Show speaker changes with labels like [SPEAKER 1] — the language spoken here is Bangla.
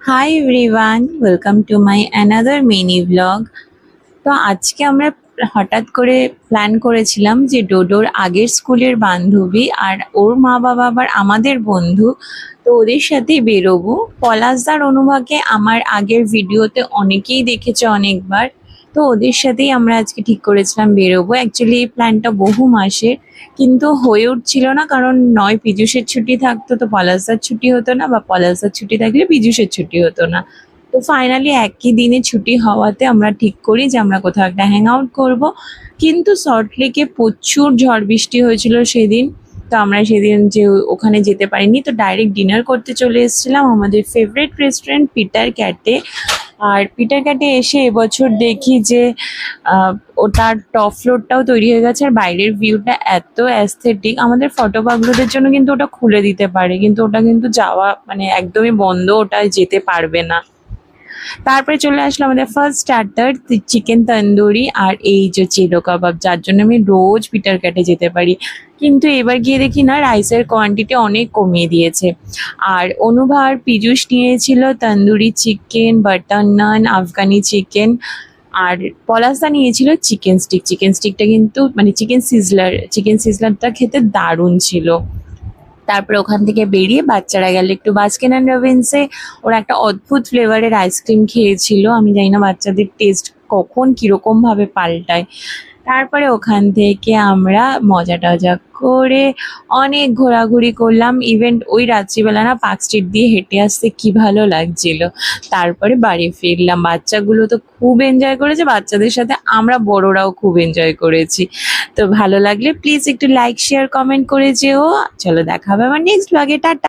[SPEAKER 1] Hi everyone, welcome to my another mini blog. তো আজকে আমরা হঠাৎ করে প্ল্যান করেছিলাম যে ডোডোর আগের স্কুলের বান্ধবী আর ওর মা বাবা আবার আমাদের বন্ধু, তো ওদের সাথেই বেরোবো। পলাশদার অনুভাকে আমার আগের ভিডিওতে অনেকেই দেখেছে অনেকবার। তো ওদের সাথেই আমরা আজকে ঠিক করেছিলাম বেরোবো। অ্যাকচুয়ালি এই প্ল্যানটা বহু মাসের, কিন্তু হয়ে উঠছিল না, কারণ নয় পীযূষের ছুটি থাকতো তো পলাশদার ছুটি হতো না, বা পলাশদার ছুটি থাকলে পীযূষের ছুটি হতো না। তো ফাইনালি একই দিনে ছুটি হওয়াতে আমরা ঠিক করি যে আমরা কোথাও একটা হ্যাং আউট করবো। কিন্তু সল্টলেকে প্রচুর ঝড় বৃষ্টি হয়েছিল সেদিন। তো আমরা সেদিন যে ওখানে যেতে পারিনি, তো ডাইরেক্ট ডিনার করতে চলে এসেছিলাম আমাদের ফেভারিট রেস্টুরেন্ট পিটার ক্যাটে। আর পিটার ক্যাটে এসে এবছর দেখি যে ওটার টপ ফ্লোরটাও তৈরি হয়ে গেছে, আর বাইরের ভিউটা এত অ্যাস্থেটিক। আমাদের ফটো আপলোডের জন্য কিন্তু ওটা খুলে দিতে পারে, কিন্তু ওটা কিন্তু যাওয়া মানে একদমই বন্ধ, ওটা যেতে পারবে না। তারপরে চলে আসলো আমাদের ফার্স্ট স্টার্টার, চিকেন তন্দুরি আর এই যে চিলো কাবাব, যার জন্য আমি রোজ পিটার ক্যাটে যেতে পারি। কিন্তু এবার গিয়ে দেখি না, রাইসের কোয়ান্টিটি অনেক কমিয়ে দিয়েছে। আর অনুভা আর পীযূষ নিয়েছিল তন্দুরি চিকেন, বাটার নান, আফগানি চিকেন। আর পলাশদা নিয়েছিল চিকেন স্টিক। চিকেন স্টিকটা কিন্তু মানে চিকেন সিজলারটা খেতে দারুণ ছিল। তারপরে ওখান থেকে বেরিয়ে বাচ্চারা গেল একটু বাস্কিন অ্যান্ড রবিন্সে। ওরা একটা অদ্ভুত ফ্লেভারের আইসক্রিম খেয়েছিল, আমি জানি না বাচ্চাদের টেস্ট কখন কিরকম ভাবে পাল্টায়। তারপরে ওখান থেকে আমরা মজা টজা করে অনেক ঘোরাঘুরি করলাম। ইভেন্ট ওই রাত্রিবেলা না পার্ক স্ট্রিট দিয়ে হেঁটে আসতে কি ভালো লাগছিল। তারপরে বাড়ি ফিরলাম, বাচ্চাগুলো তো খুব এনজয় করেছে, বাচ্চাদের সাথে আমরা বড়রাও খুব এনজয় করেছি। তো ভালো লাগলে প্লিজ একটু লাইক শেয়ার কমেন্ট করে যেও। চলো দেখা হবে আমার নেক্সট ব্লগে, টাটা।